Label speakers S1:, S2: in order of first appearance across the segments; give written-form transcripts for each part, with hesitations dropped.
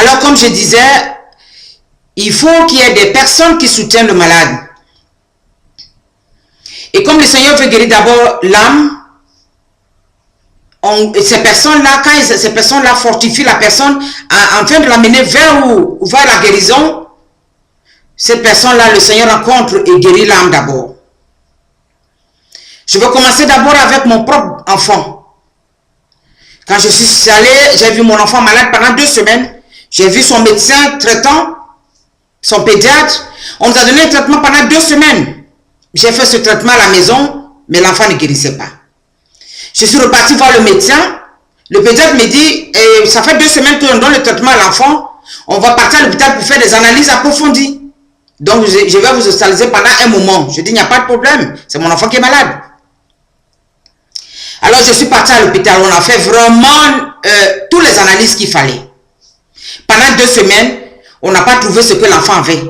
S1: Alors, comme je disais, il faut qu'il y ait des personnes qui soutiennent le malade. Et comme le Seigneur veut guérir d'abord l'âme, ces personnes-là, quand ces personnes-là fortifient la personne afin de l'amener vers la guérison, cette personne-là, le Seigneur rencontre et guérit l'âme d'abord. Je vais commencer d'abord avec mon propre enfant. Quand je suis allé, j'ai vu mon enfant malade pendant 2 semaines. J'ai vu son médecin traitant, son pédiatre. On nous a donné un traitement pendant 2 semaines. J'ai fait ce traitement à la maison, mais l'enfant ne guérissait pas. Je suis reparti voir le médecin. Le pédiatre me dit, ça fait 2 semaines qu'on donne le traitement à l'enfant. On va partir à l'hôpital pour faire des analyses approfondies. Donc, je vais vous hospitaliser pendant un moment. Je dis, il n'y a pas de problème. C'est mon enfant qui est malade. Alors, je suis parti à l'hôpital. On a fait vraiment toutes les analyses qu'il fallait. Pendant 2 semaines, on n'a pas trouvé ce que l'enfant avait.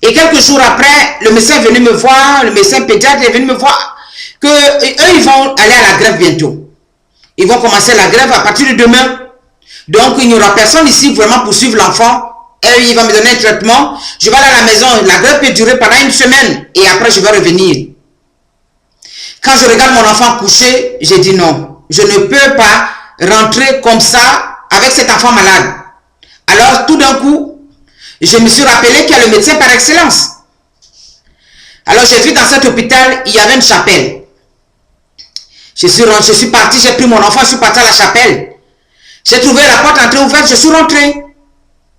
S1: Et quelques jours après, le médecin est venu me voir, le médecin pédiatre est venu me voir, que eux, ils vont aller à la grève bientôt. Ils vont commencer la grève à partir de demain. Donc, il n'y aura personne ici vraiment pour suivre l'enfant. Et il va me donner un traitement. Je vais aller à la maison. La grève peut durer pendant 1 semaine. Et après, je vais revenir. Quand je regarde mon enfant couché, j'ai dit non. Je ne peux pas rentrer comme ça avec cet enfant malade. Alors, tout d'un coup, je me suis rappelé qu'il y a le médecin par excellence. Alors, j'ai vu dans cet hôpital, il y avait une chapelle. Je suis parti, j'ai pris mon enfant, je suis parti à la chapelle. J'ai trouvé la porte entrée ouverte, je suis rentré.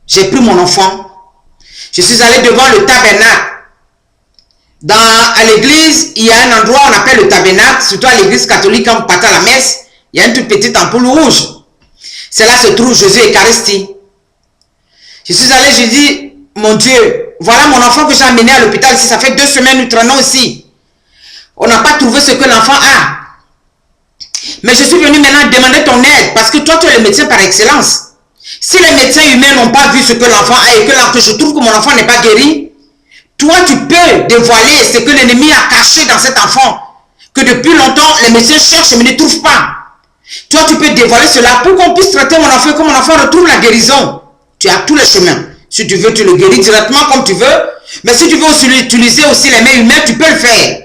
S1: J'ai pris mon enfant. Je suis allé devant le tabernacle. À l'église, il y a un endroit on appelle le tabernacle, surtout à l'église catholique, quand vous partez à la messe, il y a une toute petite ampoule rouge. C'est là se trouve Jésus Eucharistie. Je suis allé, je dis, mon Dieu, voilà mon enfant que j'ai amené à l'hôpital ici, ça fait 2 semaines, nous traînons ici. On n'a pas trouvé ce que l'enfant a. Mais je suis venu maintenant demander ton aide, parce que toi, tu es le médecin par excellence. Si les médecins humains n'ont pas vu ce que l'enfant a et que je trouve que mon enfant n'est pas guéri, toi, tu peux dévoiler ce que l'ennemi a caché dans cet enfant, que depuis longtemps, les médecins cherchent mais ne trouvent pas. Toi, tu peux dévoiler cela pour qu'on puisse traiter mon enfant et que mon enfant retrouve la guérison. Tu as tous les chemins. Si tu veux, tu le guéris directement comme tu veux. Mais si tu veux aussi utiliser aussi les mains humaines, tu peux le faire.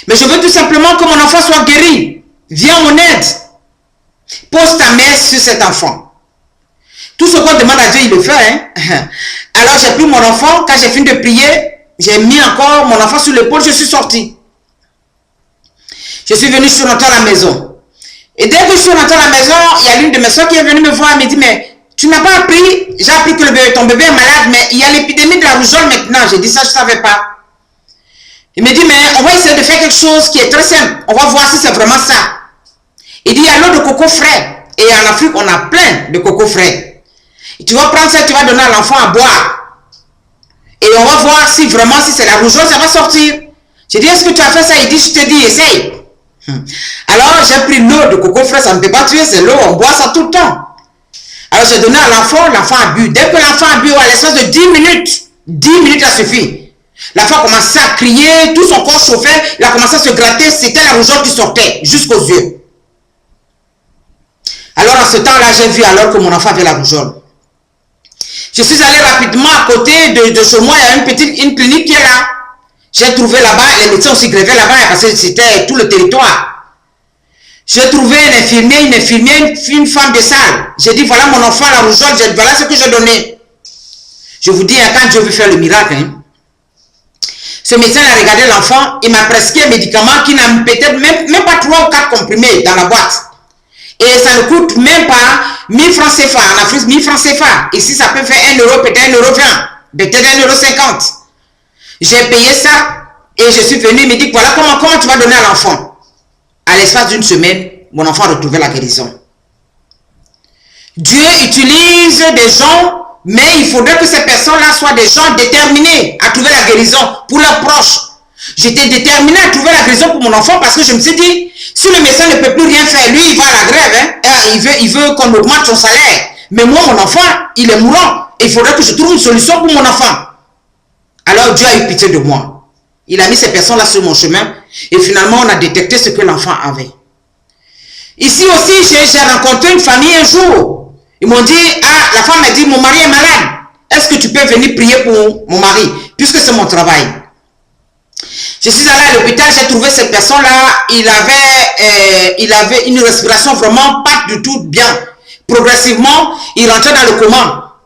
S1: Mais je veux tout simplement que mon enfant soit guéri. Viens en aide. Pose ta main sur cet enfant. Tout ce qu'on demande à Dieu, il le fait. Hein? Alors j'ai pris mon enfant, quand j'ai fini de prier, j'ai mis encore mon enfant sur l'épaule, je suis sorti. Je suis venu, je suis rentré à la maison. Et dès que je suis rentré à la maison, il y a l'une de mes soeurs qui est venue me voir, elle me dit, mais tu n'as pas appris, j'ai appris que ton bébé est malade, mais il y a l'épidémie de la rougeole maintenant. J'ai dit ça, je ne savais pas. Il me dit, mais on va essayer de faire quelque chose qui est très simple. On va voir si c'est vraiment ça. Il dit, il y a l'eau de coco frais. Et en Afrique, on a plein de coco frais. Et tu vas prendre ça, tu vas donner à l'enfant à boire. Et on va voir si vraiment, si c'est la rougeole, ça va sortir. J'ai dit, est-ce que tu as fait ça? Il dit, je te dis, essaye. Alors, j'ai pris l'eau de coco frais, ça ne peut pas tuer, c'est l'eau, on boit ça tout le temps. Alors, j'ai donné à l'enfant a bu. Dès que l'enfant a bu, à l'espace de 10 minutes, ça suffit. L'enfant a commencé à crier, tout son corps chauffait, il a commencé à se gratter, c'était la rougeole qui sortait jusqu'aux yeux. Alors, en ce temps-là, j'ai vu alors que mon enfant avait la rougeole. Je suis allé rapidement à côté de chez moi, il y a une clinique qui est là. J'ai trouvé là-bas, les médecins aussi grévaient là-bas parce que c'était tout le territoire. J'ai trouvé une infirmière, une femme de salle. J'ai dit, voilà mon enfant, la rougeole, voilà ce que j'ai donné. Je vous dis, quand Dieu veut faire le miracle, hein, ce médecin a regardé l'enfant, il m'a prescrit un médicament qui n'a peut-être même pas 3 ou 4 comprimés dans la boîte. Et ça ne coûte même pas 1000 francs CFA. En Afrique, 1000 francs CFA. Ici, ça peut faire 1 euro, peut-être 1,20 euro, peut-être 1,50 euro. J'ai payé ça et je suis venu, il me dit, voilà comment tu vas donner à l'enfant. À l'espace d'une semaine, mon enfant a retrouvé la guérison. Dieu utilise des gens, mais il faudrait que ces personnes-là soient des gens déterminés à trouver la guérison pour leurs proches. J'étais déterminé à trouver la guérison pour mon enfant parce que je me suis dit, si le médecin ne peut plus rien faire, lui, il va à la grève, hein, il veut qu'on augmente son salaire. Mais moi, mon enfant, il est mourant. Et il faudrait que je trouve une solution pour mon enfant. Alors Dieu a eu pitié de moi. Il a mis ces personnes-là sur mon chemin. Et finalement, on a détecté ce que l'enfant avait. Ici aussi, j'ai rencontré une famille un jour. Ils m'ont dit, ah, la femme m'a dit, mon mari est malade. Est-ce que tu peux venir prier pour mon mari, puisque c'est mon travail. Je suis allée à l'hôpital, j'ai trouvé cette personne-là, il avait une respiration vraiment pas du tout bien. Progressivement, il rentrait dans le coma.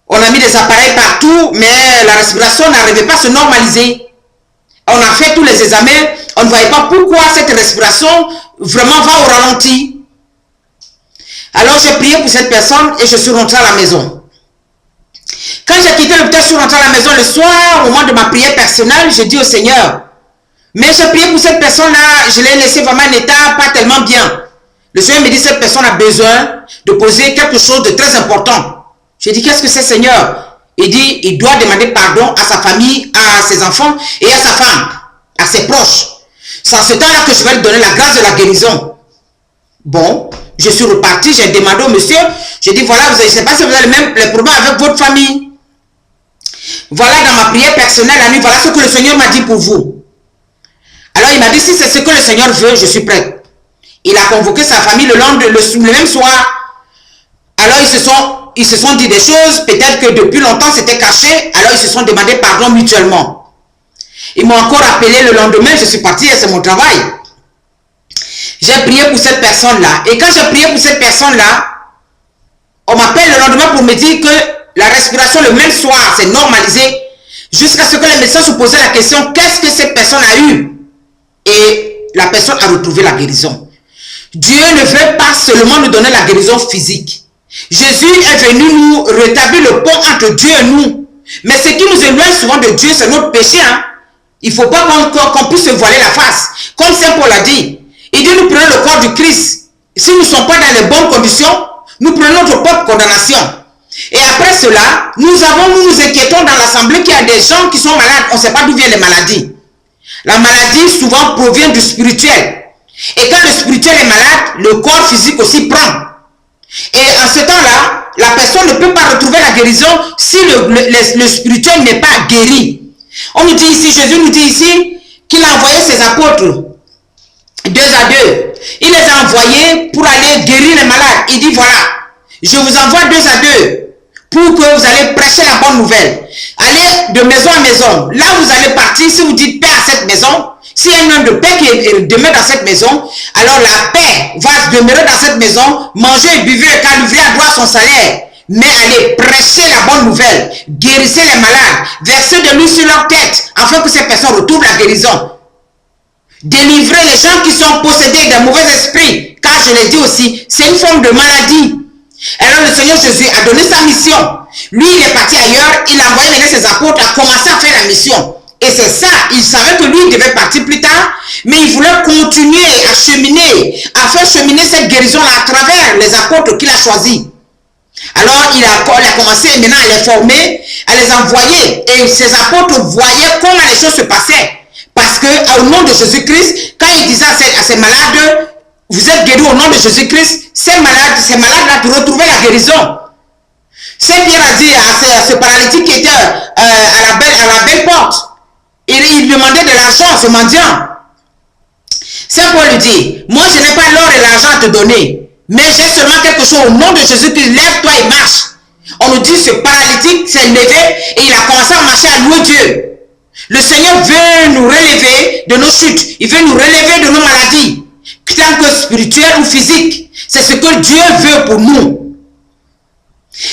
S1: On a mis des appareils partout, mais la respiration n'arrivait pas à se normaliser. On a fait tous les examens, on ne voyait pas pourquoi cette respiration vraiment va au ralenti. Alors j'ai prié pour cette personne et je suis rentrée à la maison. Quand j'ai quitté l'hôpital, je suis rentrée à la maison le soir, au moment de ma prière personnelle, j'ai dit au Seigneur, mais j'ai prié pour cette personne-là, je l'ai laissé vraiment en état pas tellement bien. Le Seigneur me dit, cette personne a besoin de poser quelque chose de très important. J'ai dit, qu'est-ce que c'est, Seigneur? Il dit, il doit demander pardon à sa famille, à ses enfants et à sa femme, à ses proches. C'est en ce temps-là que je vais lui donner la grâce de la guérison. Bon, je suis reparti, j'ai demandé au monsieur, j'ai dit, voilà, je ne sais pas si vous avez les problèmes avec votre famille. Voilà, dans ma prière personnelle la nuit, voilà ce que le Seigneur m'a dit pour vous. Alors il m'a dit, si c'est ce que le Seigneur veut, je suis prête. Il a convoqué sa famille le même soir. Alors ils se sont dit des choses, peut-être que depuis longtemps c'était caché, alors ils se sont demandé pardon mutuellement. Ils m'ont encore appelé le lendemain, je suis parti et c'est mon travail. J'ai prié pour cette personne-là. Et quand j'ai prié pour cette personne-là, on m'appelle le lendemain pour me dire que la respiration le même soir s'est normalisée jusqu'à ce que les médecins se posaient la question, qu'est-ce que cette personne a eu? Et la personne a retrouvé la guérison. Dieu ne veut pas seulement nous donner la guérison physique. Jésus est venu nous rétablir le pont entre Dieu et nous. Mais ce qui nous éloigne souvent de Dieu, c'est notre péché. Hein? Il ne faut pas qu'on puisse se voiler la face. Comme Saint Paul a dit, il dit nous prenons le corps du Christ. Si nous ne sommes pas dans les bonnes conditions, nous prenons notre propre condamnation. Et après cela, nous nous inquiétons dans l'assemblée qu'il y a des gens qui sont malades. On ne sait pas d'où viennent les maladies. La maladie souvent provient du spirituel. Et quand le spirituel est malade, le corps physique aussi prend. Et en ce temps-là, la personne ne peut pas retrouver la guérison si le spirituel n'est pas guéri. On nous dit ici, Jésus nous dit ici qu'il a envoyé ses apôtres 2 à 2. Il les a envoyés pour aller guérir les malades. Il dit voilà, je vous envoie 2 à 2 pour que vous allez prêcher la bonne nouvelle. Allez de maison à maison. Là vous allez partir, si vous dites paix à cette maison, s'il y a un homme de paix qui demeure dans cette maison, alors la paix va demeurer dans cette maison, manger et buvez, car l'ouvrier a droit à son salaire. Mais allez prêcher la bonne nouvelle, guérissez les malades, versez de l'huile sur leur tête, afin que ces personnes retrouvent la guérison. Délivrez les gens qui sont possédés d'un mauvais esprit, car je l'ai dit aussi, c'est une forme de maladie. Alors le Seigneur Jésus a donné sa mission. Lui, il est parti ailleurs, il a envoyé ses apôtres à commencer à faire la mission. Et c'est ça, il savait que lui, il devait partir plus tard, mais il voulait continuer à cheminer, à faire cheminer cette guérison-là à travers les apôtres qu'il a choisis. Alors, il a commencé maintenant à les former, à les envoyer. Et ces apôtres voyaient comment les choses se passaient. Parce que, au nom de Jésus-Christ, quand il disait à ces malades, vous êtes guéris au nom de Jésus-Christ, ces malades-là, pour retrouver la guérison. Saint Pierre a dit à ce paralytique qui était à la belle porte, il demandait de l'argent à ce mendiant. Saint Paul lui dit, moi je n'ai pas l'or et l'argent à te donner, mais j'ai seulement quelque chose au nom de Jésus-Christ, lève-toi et marche. On nous dit ce paralytique s'est levé et il a commencé à marcher à louer Dieu. Le Seigneur veut nous relever de nos chutes, il veut nous relever de nos maladies, tant que spirituelles ou physiques. C'est ce que Dieu veut pour nous.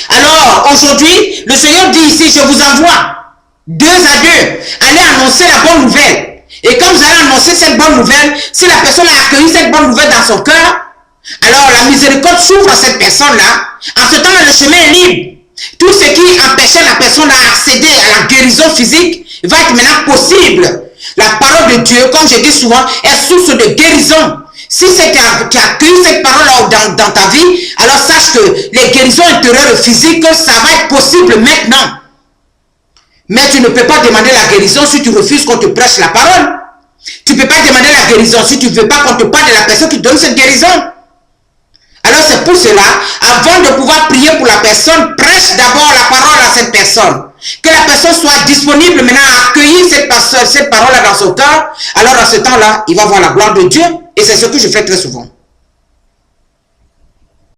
S1: Alors aujourd'hui, le Seigneur dit ici, je vous envoie 2 à 2, allez annoncer la bonne nouvelle. Et quand vous allez annoncer cette bonne nouvelle, si la personne a accueilli cette bonne nouvelle dans son cœur, alors la miséricorde s'ouvre à cette personne-là. En ce temps-là, le chemin est libre. Tout ce qui empêchait la personne d'accéder à la guérison physique va être maintenant possible. La parole de Dieu, comme je dis souvent, est source de guérison. Si tu as accueilli cette parole dans ta vie, alors sache que les guérisons intérieures et physiques, ça va être possible maintenant. Mais tu ne peux pas demander la guérison si tu refuses qu'on te prêche la parole. Tu ne peux pas demander la guérison si tu ne veux pas qu'on te parle de la personne qui donne cette guérison. Alors c'est pour cela, avant de pouvoir prier pour la personne, prêche d'abord la parole à cette personne. Que la personne soit disponible maintenant à accueillir cette parole-là dans son cœur. Alors dans ce temps-là, il va voir la gloire de Dieu. Et c'est ce que je fais très souvent.